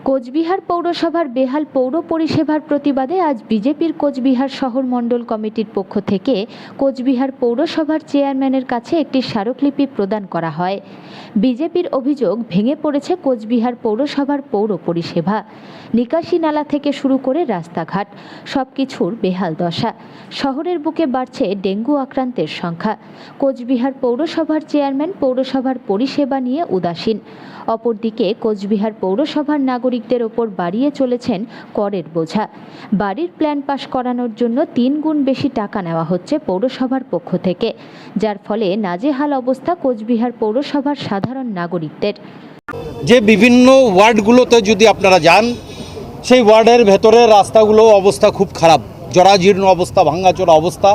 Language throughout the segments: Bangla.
কোচবিহার পৌরসভার বেহাল পৌর পরিষেবার প্রতিবাদে আজ বিজেপির কোচবিহার শহর মণ্ডল কমিটির পক্ষ থেকে কোচবিহার পৌরসভার চেয়ারম্যানের কাছে একটি স্মারকলিপি প্রদান করা হয়। বিজেপির অভিযোগ, ভেঙে পড়েছে কোচবিহার পৌরসভার পৌর পরিষেবা। নিকাশি নালা থেকে শুরু করে রাস্তাঘাট সবকিছুর বেহাল দশা। শহরের বুকে বাড়ছে ডেঙ্গু আক্রান্তের সংখ্যা। কোচবিহার পৌরসভার চেয়ারম্যান পৌরসভার পরিষেবা নিয়ে উদাসীন। অপরদিকে কোচবিহার পৌরসভার নাগরিকদের ওপর বাড়িয়ে চলেছেন করের বোঝা। বাড়ির প্ল্যান পাস করানোর জন্য 3 গুণ বেশি টাকা নেওয়া হচ্ছে পৌরসভার পক্ষ থেকে, যার ফলে নাজেহাল অবস্থা কোচবিহার পৌরসভার সাধারণ নাগরিকদের। যে বিভিন্ন ওয়ার্ডগুলোতে যদি আপনারা যান, সেই ওয়ার্ডের ভেতরে রাস্তাগুলো অবস্থা খুব খারাপ, জরাজীর্ণ অবস্থা, ভাঙাচোরা অবস্থা।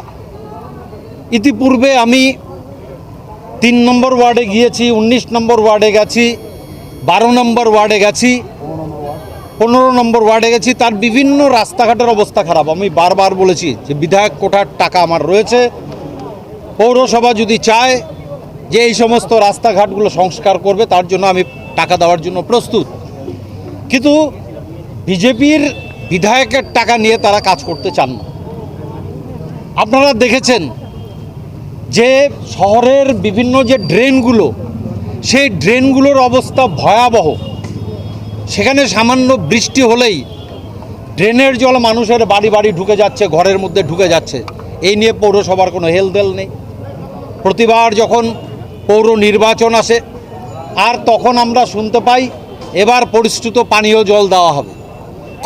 ইতিপূর্বে আমি 3 নম্বর ওয়ার্ডে গিয়েছি, 19 নম্বর ওয়ার্ডে গেছি, 12 নম্বর ওয়ার্ডে গেছি, 15 নম্বর ওয়ার্ডে গেছি। তার বিভিন্ন রাস্তাঘাটের অবস্থা খারাপ। আমি বারবার বলেছি যে বিধায়ক কোটার টাকা আমার রয়েছে, পৌরসভা যদি চায় যে এই সমস্ত রাস্তাঘাটগুলো সংস্কার করবে, তার জন্য আমি টাকা দেওয়ার জন্য প্রস্তুত। কিন্তু বিজেপির বিধায়কের টাকা নিয়ে তারা কাজ করতে চান না। আপনারা দেখেছেন যে শহরের বিভিন্ন যে ড্রেনগুলো, সেই ড্রেনগুলোর অবস্থা ভয়াবহ। সেখানে সামান্য বৃষ্টি হলেই ড্রেনের জল মানুষের বাড়ি বাড়ি ঢুকে যাচ্ছে, ঘরের মধ্যে ঢুকে যাচ্ছে। এই নিয়ে পৌরসভার কোনো হেলদোল নেই। প্রতিবার যখন পৌর নির্বাচন আসে আর তখন আমরা শুনতে পাই এবার পরিশ্রুত পানীয় জল দেওয়া হবে।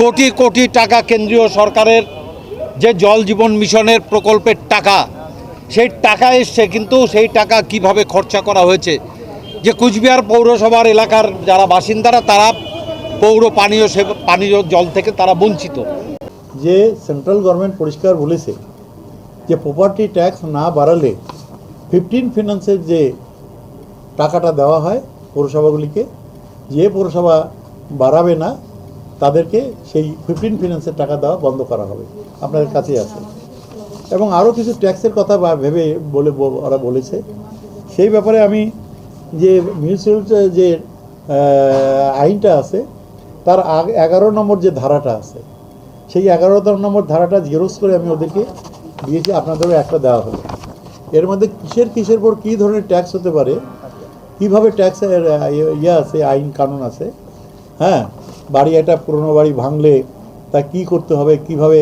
কোটি কোটি টাকা কেন্দ্রীয় সরকারের যে জল জীবন মিশনের প্রকল্পের টাকা, সেই টাকা এসছে, কিন্তু সেই টাকা কিভাবে খরচা করা হয়েছে, যে কুচবিহার পৌরসভার এলাকার যারা বাসিন্দারা তারা পৌর পানীয় জল থেকে তারা বঞ্চিত। যে সেন্ট্রাল গভর্নমেন্ট পরিষ্কার বলেছে যে প্রপার্টি ট্যাক্স না বাড়ালে 15 ফিনান্সের যে টাকাটা দেওয়া হয় পৌরসভাগুলিকে, যে পৌরসভা বাড়াবে না তাদেরকে সেই 15 ফিনান্সের টাকা দেওয়া বন্ধ করা হবে। আপনাদের কাছেই আছে। এবং আরও কিছু ট্যাক্সের কথা ভেবে ওরা বলেছে। সেই ব্যাপারে আমি যে মিউনিসিপ্যাল যে আইনটা আছে তার 11 নম্বর যে ধারাটা আছে, সেই 11 নম্বর ধারাটা জেরক্স করে আমি ওদেরকে দিয়েছি, আপনাদেরও একটা দেওয়া হলো। এর মধ্যে কিসের পর কী ধরনের ট্যাক্স হতে পারে, কীভাবে ট্যাক্সের আছে, আইন কানুন আছে। হ্যাঁ, বাড়ি একটা পুরনো বাড়ি ভাঙলে তা কী করতে হবে, কীভাবে